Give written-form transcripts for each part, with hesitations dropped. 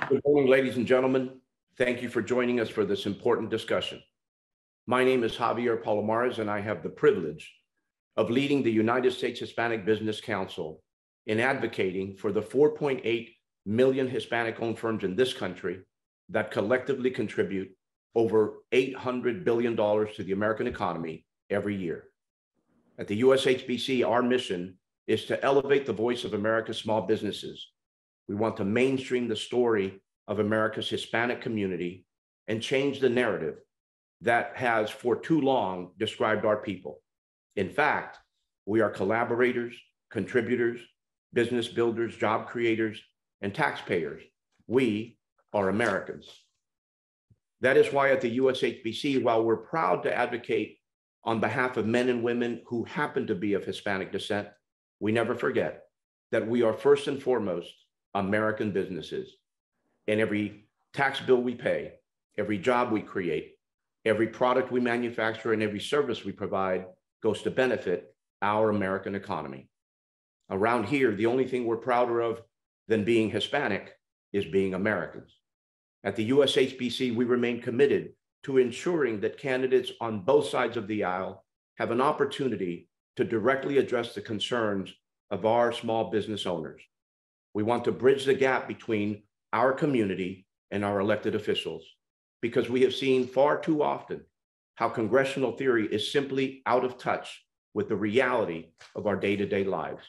Good morning, ladies and gentlemen. Thank you for joining us for this important discussion. My name is Javier Palomares, and I have the privilege of leading the United States Hispanic Business Council in advocating for the 4.8 million Hispanic-owned firms in this country that collectively contribute over $800 billion to the American economy every year. At the USHBC, our mission is to elevate the voice of America's small businesses. We want to mainstream the story of America's Hispanic community and change the narrative that has for too long described our people. In fact, we are collaborators, contributors, business builders, job creators, and taxpayers. We are Americans. That is why at the USHBC, while we're proud to advocate on behalf of men and women who happen to be of Hispanic descent, we never forget that we are first and foremost American businesses. And every tax bill we pay, every job we create, every product we manufacture, and every service we provide goes to benefit our American economy. Around here, the only thing we're prouder of than being Hispanic is being Americans. At the USHBC, we remain committed to ensuring that candidates on both sides of the aisle have an opportunity to directly address the concerns of our small business owners. We want to bridge the gap between our community and our elected officials, because we have seen far too often how congressional theory is simply out of touch with the reality of our day-to-day lives.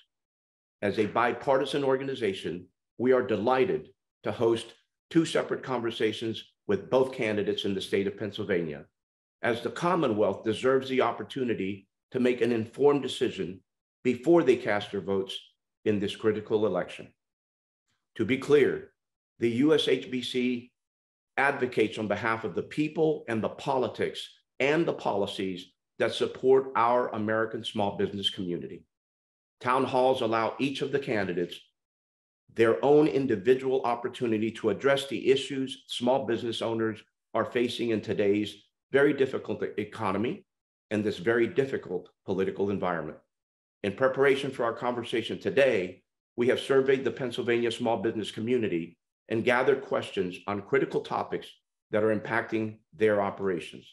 As a bipartisan organization, we are delighted to host two separate conversations with both candidates in the state of Pennsylvania, as the Commonwealth deserves the opportunity to make an informed decision before they cast their votes in this critical election. To be clear, the USHBC advocates on behalf of the people and the politics and the policies that support our American small business community. Town halls allow each of the candidates their own individual opportunity to address the issues small business owners are facing in today's very difficult economy and this very difficult political environment. In preparation for our conversation today, we have surveyed the Pennsylvania small business community and gathered questions on critical topics that are impacting their operations.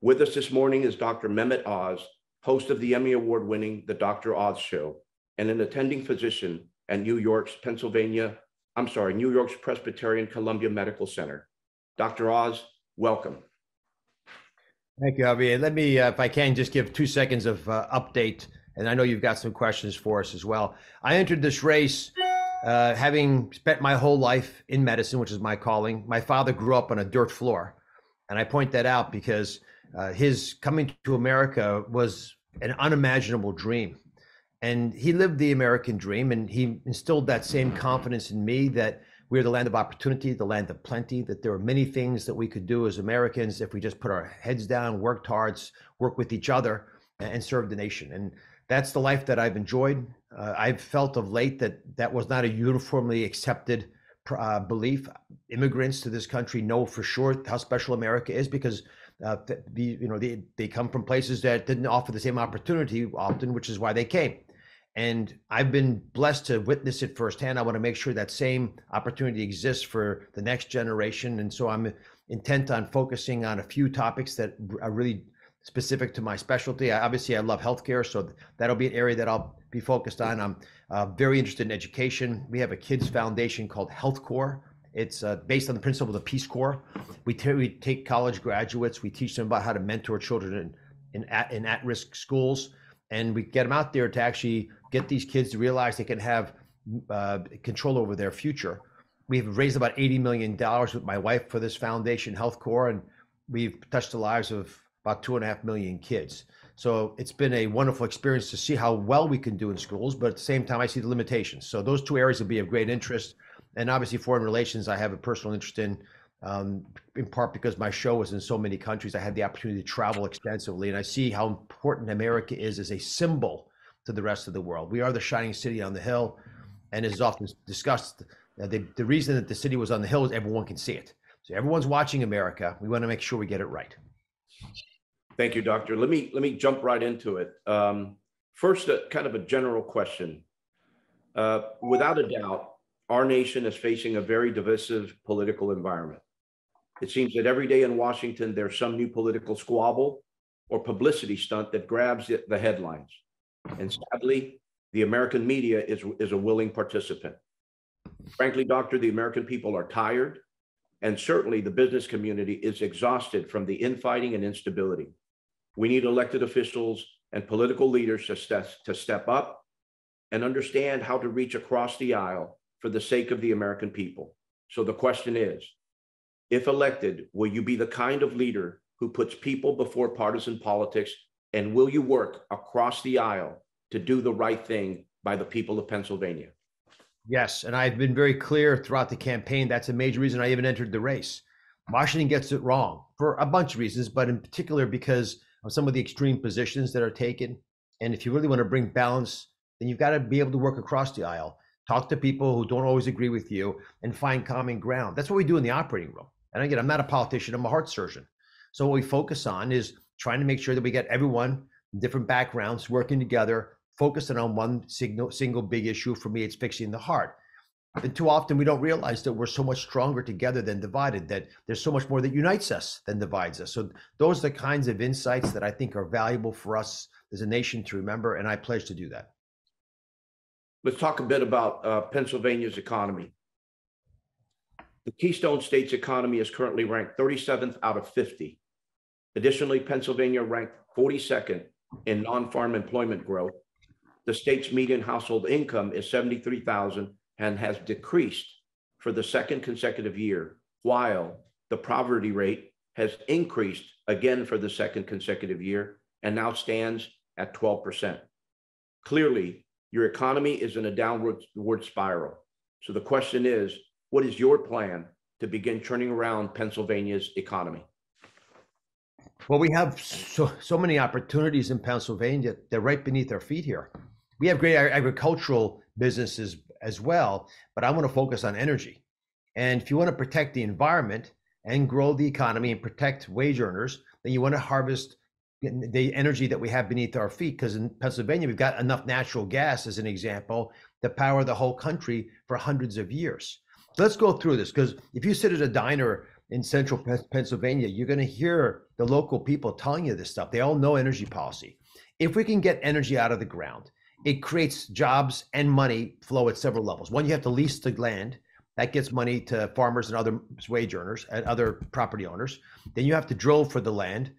With us this morning is Dr. Mehmet Oz, host of the Emmy Award-winning The Dr. Oz Show, and an attending physician at New York's Presbyterian Columbia Medical Center. Dr. Oz, welcome. Thank you, Javier. Let me, if I can, just give 2 seconds of update, and I know you've got some questions for us as well. I entered this race having spent my whole life in medicine, which is my calling. My father grew up on a dirt floor, and I point that out because his coming to America was an unimaginable dream. And he lived the American dream, and he instilled that same confidence in me that we're the land of opportunity, the land of plenty, that there are many things that we could do as Americans if we just put our heads down, worked hard, work with each other, and serve the nation. And that's the life that I've enjoyed. I've felt of late that that was not a uniformly accepted belief. Immigrants to this country know for sure how special America is because they come from places that didn't offer the same opportunity often, which is why they came. And I've been blessed to witness it firsthand. I want to make sure that same opportunity exists for the next generation. And so I'm intent on focusing on a few topics that are really specific to my specialty. I love healthcare, so that'll be an area that I'll be focused on. I'm very interested in education. We have a kids foundation called Health Corps. It's based on the principle of the Peace Corps. We take college graduates, we teach them about how to mentor children in at-risk schools, and we get them out there to actually get these kids to realize they can have control over their future. We've raised about $80 million with my wife for this foundation, Health Corps, and we've touched the lives of about 2.5 million kids. So it's been a wonderful experience to see how well we can do in schools, but at the same time, I see the limitations. So those two areas will be of great interest. And obviously foreign relations, I have a personal interest in part because my show was in so many countries. I had the opportunity to travel extensively, and I see how important America is as a symbol to the rest of the world. We are the shining city on the hill, and as is often discussed, the reason that the city was on the hill is everyone can see it. So everyone's watching America. We want to make sure we get it right. Thank you, Doctor. Let me jump right into it. First, kind of a general question. Without a doubt, Our nation is facing a very divisive political environment. It seems that every day in Washington, there's some new political squabble or publicity stunt that grabs the headlines. And sadly, the American media is a willing participant. Frankly, Doctor, the American people are tired, and certainly the business community is exhausted from the infighting and instability. We need elected officials and political leaders to step up and understand how to reach across the aisle for the sake of the American people. So the question is, if elected, will you be the kind of leader who puts people before partisan politics, and will you work across the aisle to do the right thing by the people of Pennsylvania? Yes, and I've been very clear throughout the campaign. That's a major reason I even entered the race. Washington gets it wrong for a bunch of reasons, but in particular because of some of the extreme positions that are taken. And if you really want to bring balance, then you've got to be able to work across the aisle, talk to people who don't always agree with you, and find common ground. That's what we do in the operating room. And again, I'm not a politician, I'm a heart surgeon. So what we focus on is trying to make sure that we get everyone, different backgrounds, working together, focusing on one single big issue. For me, it's fixing the heart. And too often we don't realize that we're so much stronger together than divided, that there's so much more that unites us than divides us. So those are the kinds of insights that I think are valuable for us as a nation to remember, and I pledge to do that. Let's talk a bit about Pennsylvania's economy. The Keystone State's economy is currently ranked 37th out of 50. Additionally, Pennsylvania ranked 42nd in non-farm employment growth. The state's median household income is $73,000 and has decreased for the second consecutive year, while the poverty rate has increased again for the second consecutive year and now stands at 12%. Clearly, your economy is in a downward spiral. So the question is, what is your plan to begin turning around Pennsylvania's economy? Well, we have so many opportunities in Pennsylvania. They're right beneath our feet here. We have great agricultural businesses as well, but I want to focus on energy. And if you want to protect the environment and grow the economy and protect wage earners, then you want to harvest the energy that we have beneath our feet. Because in Pennsylvania, we've got enough natural gas, as an example, to power the whole country for hundreds of years. So let's go through this, because if you sit at a diner in central Pennsylvania, you're going to hear the local people telling you this stuff. They all know energy policy. If we can get energy out of the ground, it creates jobs and money flow at several levels. One, you have to lease the land. That gets money to farmers and other wage earners and other property owners. Then you have to drill for the land,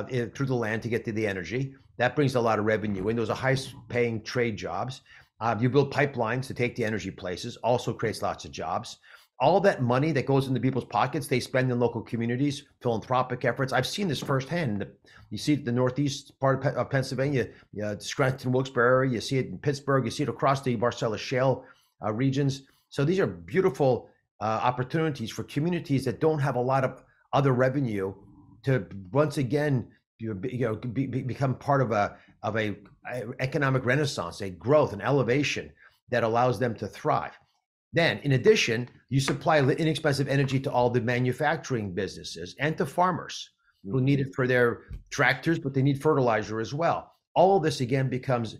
through the land to get to the energy. That brings a lot of revenue in. Those are high-paying trade jobs. You build pipelines to take the energy places, also creates lots of jobs. All that money that goes into people's pockets, they spend in local communities, philanthropic efforts. I've seen this firsthand. You see it in the northeast part of Pennsylvania, Scranton, Wilkes-Barre, you see it in Pittsburgh, you see it across the Marcellus Shale regions. So these are beautiful opportunities for communities that don't have a lot of other revenue to once again become part of a economic renaissance, a growth, an elevation that allows them to thrive. Then, in addition, you supply inexpensive energy to all the manufacturing businesses and to farmers who need it for their tractors, but they need fertilizer as well. All of this, again, becomes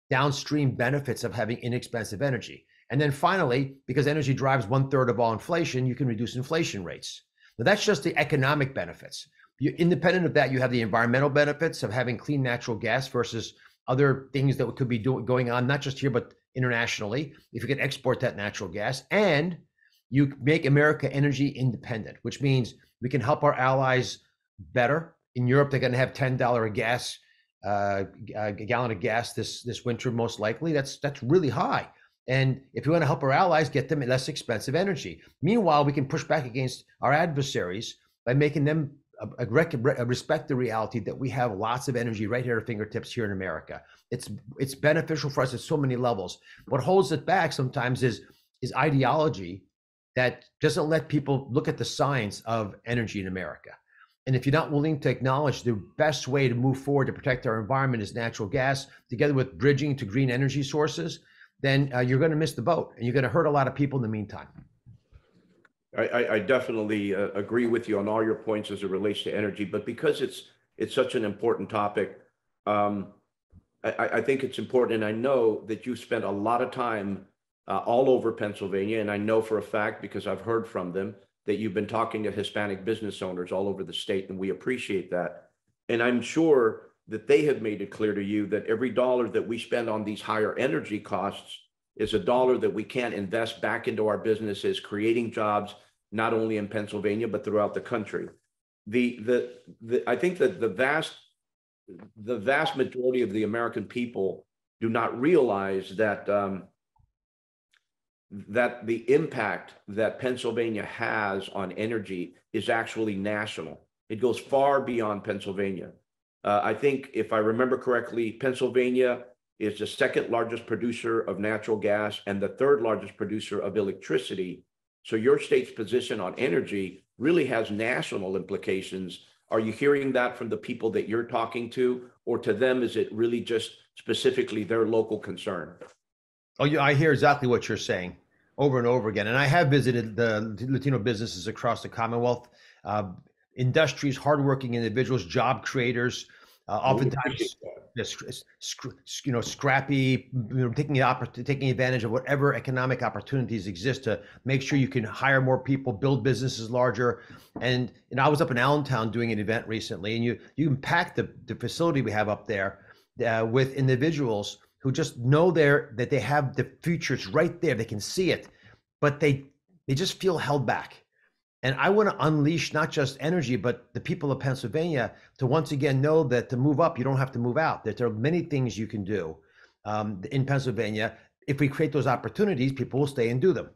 downstream benefits of having inexpensive energy. And then finally, because energy drives 1/3 of all inflation, you can reduce inflation rates. Now, that's just the economic benefits. Independent of that, you have the environmental benefits of having clean natural gas versus other things that could be going on, not just here, but internationally, if you can export that natural gas. And you make America energy independent, which means we can help our allies better. In Europe, they're going to have $10 a gallon of gas this winter, most likely. That's really high. And if we want to help our allies, get them less expensive energy. Meanwhile, we can push back against our adversaries by making them respect the reality that we have lots of energy right here at our fingertips here in America. It's beneficial for us at so many levels. What holds it back sometimes is ideology that doesn't let people look at the science of energy in America. And if you're not willing to acknowledge the best way to move forward to protect our environment is natural gas, together with bridging to green energy sources, then you're going to miss the boat, and you're going to hurt a lot of people in the meantime. I definitely agree with you on all your points as it relates to energy, but because it's such an important topic, I think it's important, and I know that you spent a lot of time all over Pennsylvania. And I know for a fact, because I've heard from them, that you've been talking to Hispanic business owners all over the state, and we appreciate that. And I'm sure that they have made it clear to you that every dollar that we spend on these higher energy costs is a dollar that we can't invest back into our businesses, creating jobs, not only in Pennsylvania, but throughout the country. I think that the vast majority of the American people do not realize that that the impact that Pennsylvania has on energy is actually national. It goes far beyond Pennsylvania. I think, if I remember correctly, Pennsylvania is the second largest producer of natural gas and the third largest producer of electricity. So your state's position on energy really has national implications. Are you hearing that from the people that you're talking to, or to them, is it really just specifically their local concern? Oh, yeah, I hear exactly what you're saying over and over again. And I have visited the Latino businesses across the Commonwealth, industries, hardworking individuals, job creators, oftentimes, scrappy, taking advantage of whatever economic opportunities exist to make sure you can hire more people, build businesses larger. And I was up in Allentown doing an event recently, and you can pack the facility we have up there with individuals who just know that they have the futures right there. They can see it, but they just feel held back. And I want to unleash not just energy, but the people of Pennsylvania to once again know that to move up, you don't have to move out, that there are many things you can do in Pennsylvania. If we create those opportunities, people will stay and do them.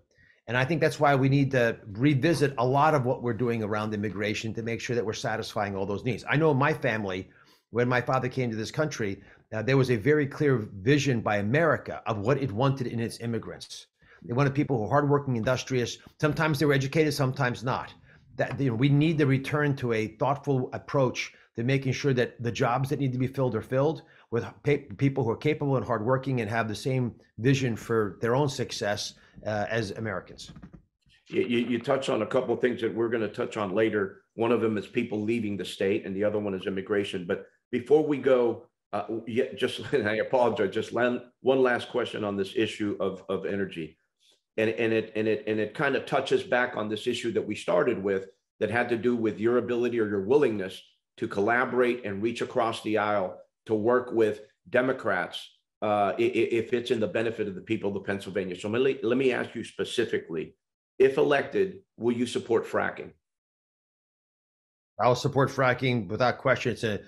And I think that's why we need to revisit a lot of what we're doing around immigration to make sure that we're satisfying all those needs. I know in my family, when my father came to this country, there was a very clear vision by America of what it wanted in its immigrants. They wanted people who are hardworking, industrious. Sometimes they were educated, sometimes not. We need to return to a thoughtful approach to making sure that the jobs that need to be filled are filled with people who are capable and hardworking and have the same vision for their own success as Americans. You touched on a couple of things that we're going to touch on later. One of them is people leaving the state, and the other one is immigration. But before we go, and I apologize, just one last question on this issue of energy. And it kind of touches back on this issue that we started with, that had to do with your ability or your willingness to collaborate and reach across the aisle to work with Democrats if it's in the benefit of the people of Pennsylvania. So let me ask you specifically, if elected, will you support fracking? I'll support fracking without question. It's at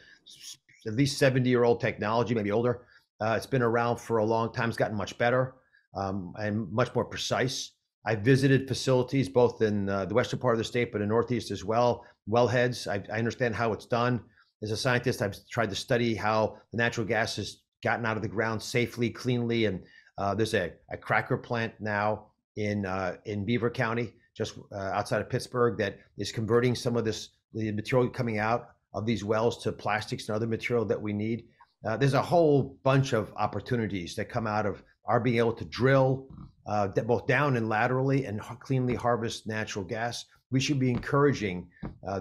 least 70-year-old technology, maybe older. It's been around for a long time. It's gotten much better and much more precise. I visited facilities both in the western part of the state, but in the Northeast as well. Wellheads, I understand how it's done. As a scientist, I've tried to study how the natural gas has gotten out of the ground safely, cleanly. And there's a cracker plant now in Beaver County, just outside of Pittsburgh, that is converting some of the material coming out of these wells to plastics and other material that we need. There's a whole bunch of opportunities that come out of our being able to drill both down and laterally and cleanly harvest natural gas. We should be encouraging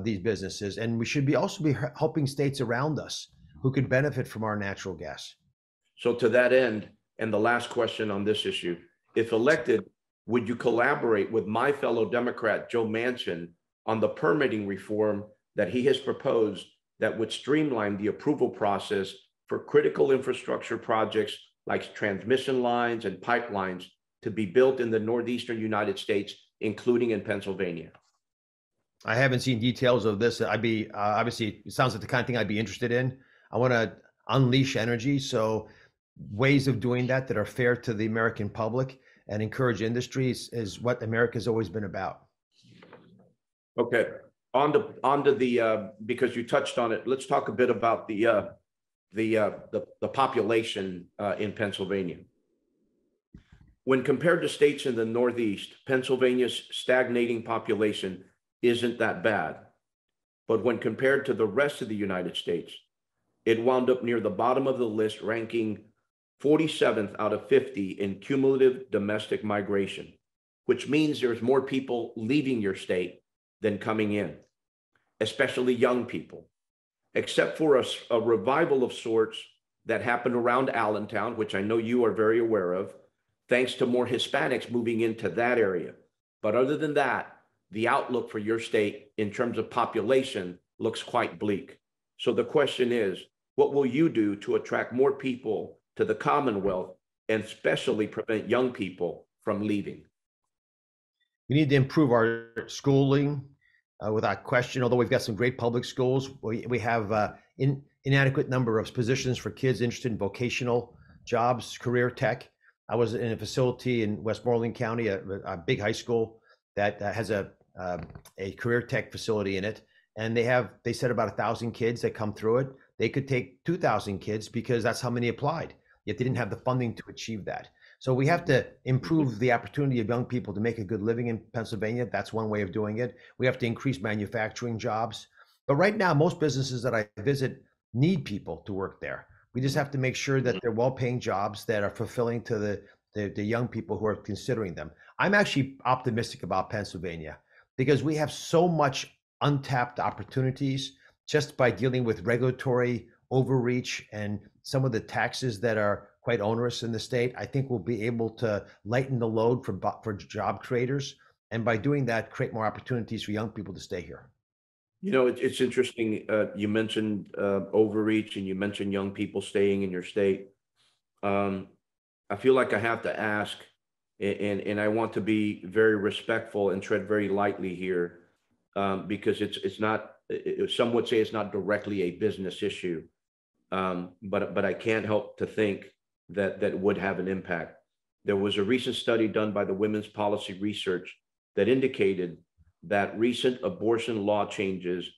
these businesses, and we should also be helping states around us who could benefit from our natural gas. So to that end, and the last question on this issue, if elected, would you collaborate with my fellow Democrat, Joe Manchin, on the permitting reform that he has proposed that would streamline the approval process for critical infrastructure projects like transmission lines and pipelines to be built in the northeastern United States, including in Pennsylvania? I haven't seen details of this. I'd be obviously, it sounds like the kind of thing I'd be interested in. I want to unleash energy, so ways of doing that are fair to the American public and encourage industries is what America's always been about. Okay, on to the because you touched on it. Let's talk a bit about the population in Pennsylvania. When compared to states in the Northeast, Pennsylvania's stagnating population isn't that bad. But when compared to the rest of the United States, it wound up near the bottom of the list, ranking 47th out of 50 in cumulative domestic migration, which means there's more people leaving your state than coming in, especially young people. Except for a revival of sorts that happened around Allentown, which I know you are very aware of, thanks to more Hispanics moving into that area. But other than that, the outlook for your state in terms of population looks quite bleak. So the question is, what will you do to attract more people to the Commonwealth and especially prevent young people from leaving? We need to improve our schooling without question. Although we've got some great public schools, we have inadequate number of positions for kids interested in vocational jobs, career tech. I was in a facility in Westmoreland County, a big high school that has a career tech facility in it, and they said about 1,000 kids that come through it. They could take 2,000 kids because that's how many applied. Yet they didn't have the funding to achieve that. So we have to improve the opportunity of young people to make a good living in Pennsylvania. That's one way of doing it. We have to increase manufacturing jobs. But right now, most businesses that I visit need people to work there. We just have to make sure that they're well-paying jobs that are fulfilling to the young people who are considering them. I'm actually optimistic about Pennsylvania because we have so much untapped opportunities just by dealing with regulatory overreach and some of the taxes that are quite onerous in the state. I think we'll be able to lighten the load for job creators, and by doing that, create more opportunities for young people to stay here. You know, it's interesting. You mentioned overreach, and you mentioned young people staying in your state. I feel like I have to ask, and I want to be very respectful and tread very lightly here, because it's not. Some would say it's not directly a business issue, but I can't help to think that would have an impact. There was a recent study done by the Women's Policy Research that indicated that recent abortion law changes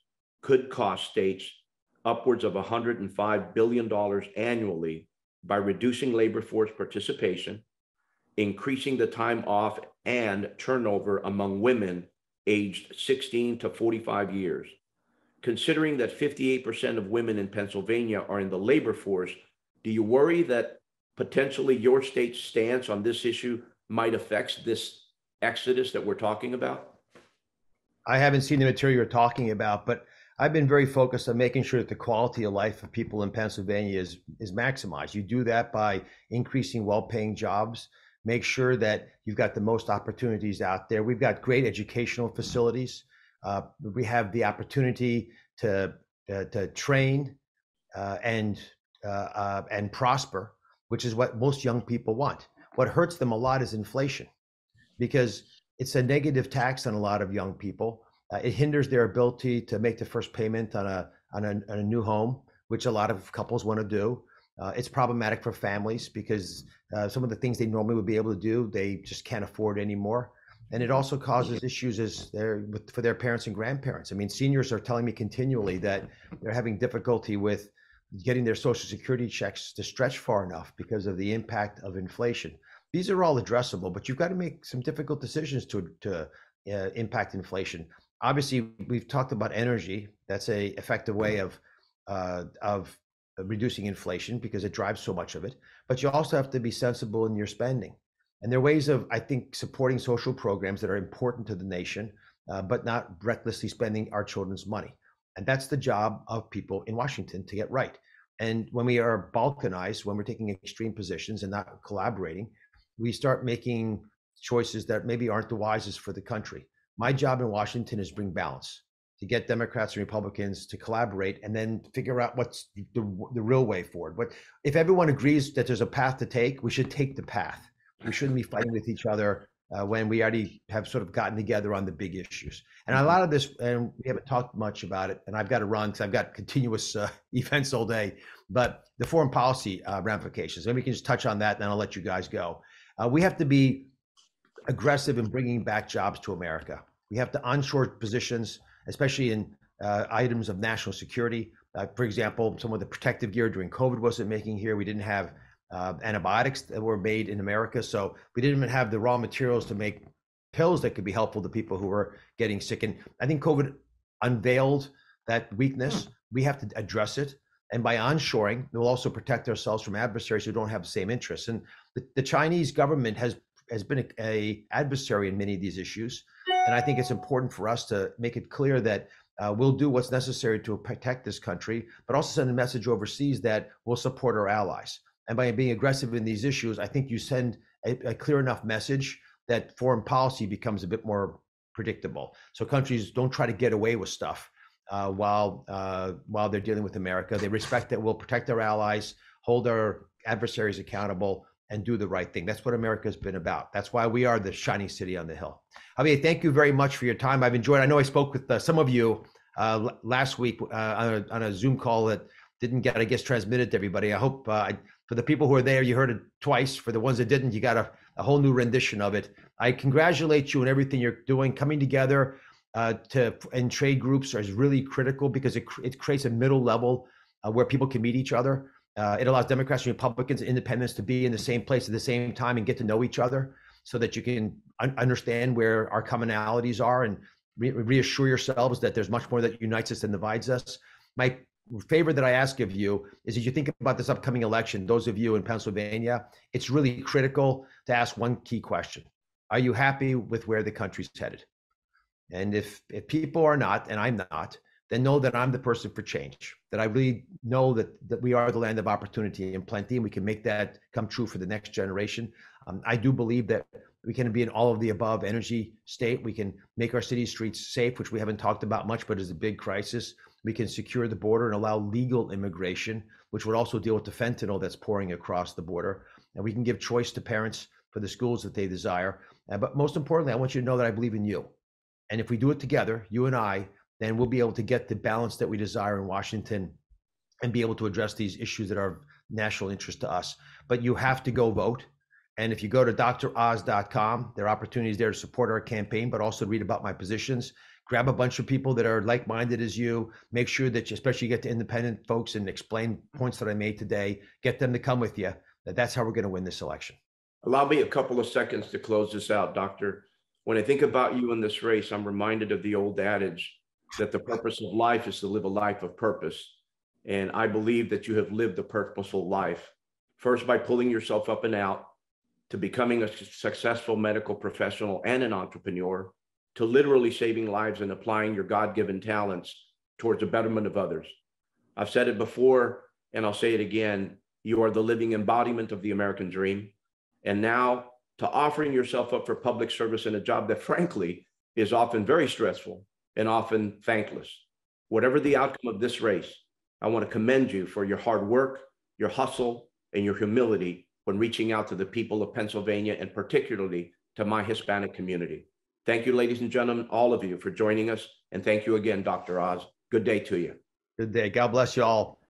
could cost states upwards of $105 billion annually by reducing labor force participation, increasing the time off and turnover among women aged 16 to 45 years. Considering that 58% of women in Pennsylvania are in the labor force, do you worry that potentially your state's stance on this issue might affect this exodus that we're talking about? I haven't seen the material you're talking about, but I've been very focused on making sure that the quality of life of people in Pennsylvania is maximized. You do that by increasing well-paying jobs, make sure that you've got the most opportunities out there. We've got great educational facilities. We have the opportunity to train and prosper, which is what most young people want. What hurts them a lot is inflation, because it's a negative tax on a lot of young people. It hinders their ability to make the first payment on a new home, which a lot of couples want to do. It's problematic for families because some of the things they normally would be able to do, they just can't afford anymore. And it also causes issues for their parents and grandparents. I mean, seniors are telling me continually that they're having difficulty with getting their Social Security checks to stretch far enough because of the impact of inflation. These are all addressable, but you've got to make some difficult decisions to impact inflation. Obviously, we've talked about energy. That's an effective way of reducing inflation because it drives so much of it. But you also have to be sensible in your spending. And there are ways of, I think, supporting social programs that are important to the nation, but not recklessly spending our children's money. And that's the job of people in Washington to get right. And when we are balkanized, when we're taking extreme positions and not collaborating, we start making choices that maybe aren't the wisest for the country. My job in Washington is bring balance, to get Democrats and Republicans to collaborate and then figure out what's the real way forward. But if everyone agrees that there's a path to take, we should take the path. We shouldn't be fighting with each other when we already have sort of gotten together on the big issues. And a lot of this, and we haven't talked much about it, and I've got to run because I've got continuous events all day, but the foreign policy ramifications. Maybe we can just touch on that, and then I'll let you guys go. We have to be aggressive in bringing back jobs to America. We have to onshore positions, especially in items of national security. For example, some of the protective gear during COVID wasn't making here. We didn't have antibiotics that were made in America. So we didn't even have the raw materials to make pills that could be helpful to people who were getting sick. And I think COVID unveiled that weakness. We have to address it. And by onshoring, we'll also protect ourselves from adversaries who don't have the same interests. And the Chinese government has been a adversary in many of these issues. And I think it's important for us to make it clear that we'll do what's necessary to protect this country, but also send a message overseas that we'll support our allies. And by being aggressive in these issues, I think you send a clear enough message that foreign policy becomes a bit more predictable. So countries don't try to get away with stuff while they're dealing with America. They respect that we'll protect our allies, hold our adversaries accountable, and do the right thing. That's what America's been about. That's why we are the shining city on the hill. Javier, thank you very much for your time. I've enjoyed. I know I spoke with some of you last week on a Zoom call that didn't get, I guess, transmitted to everybody. I hope for the people who are there, you heard it twice. For the ones that didn't, you got a whole new rendition of it. I congratulate you on everything you're doing. Coming together in trade groups is really critical because it creates a middle level where people can meet each other. It allows Democrats and Republicans and independents to be in the same place at the same time and get to know each other so that you can understand where our commonalities are and reassure yourselves that there's much more that unites us than divides us. My favor that I ask of you is, as you think about this upcoming election, those of you in Pennsylvania, it's really critical to ask one key question. Are you happy with where the country's headed? And if people are not, and I'm not, then know that I'm the person for change, that I really know that we are the land of opportunity and plenty, and we can make that come true for the next generation. I do believe that we can be an all of the above energy state. We can make our city streets safe, which we haven't talked about much, but is a big crisis. We can secure the border and allow legal immigration, which would also deal with the fentanyl that's pouring across the border. And we can give choice to parents for the schools that they desire. But most importantly, I want you to know that I believe in you. And if we do it together, you and I, then we'll be able to get the balance that we desire in Washington and be able to address these issues that are of national interest to us. But you have to go vote. And if you go to droz.com, there are opportunities there to support our campaign, but also read about my positions. Grab a bunch of people that are like-minded as you. Make sure that you especially get to independent folks and explain points that I made today. Get them to come with you. That's how we're going to win this election. Allow me a couple of seconds to close this out, Doctor. When I think about you in this race, I'm reminded of the old adage that the purpose of life is to live a life of purpose. And I believe that you have lived a purposeful life, first by pulling yourself up and out, to becoming a successful medical professional and an entrepreneur, to literally saving lives and applying your God-given talents towards the betterment of others. I've said it before, and I'll say it again, you are the living embodiment of the American dream. And now to offering yourself up for public service in a job that frankly is often very stressful and often thankless. Whatever the outcome of this race, I want to commend you for your hard work, your hustle, and your humility when reaching out to the people of Pennsylvania and particularly to my Hispanic community. Thank you, ladies and gentlemen, all of you for joining us. And thank you again, Dr. Oz. Good day to you. Good day. God bless you all.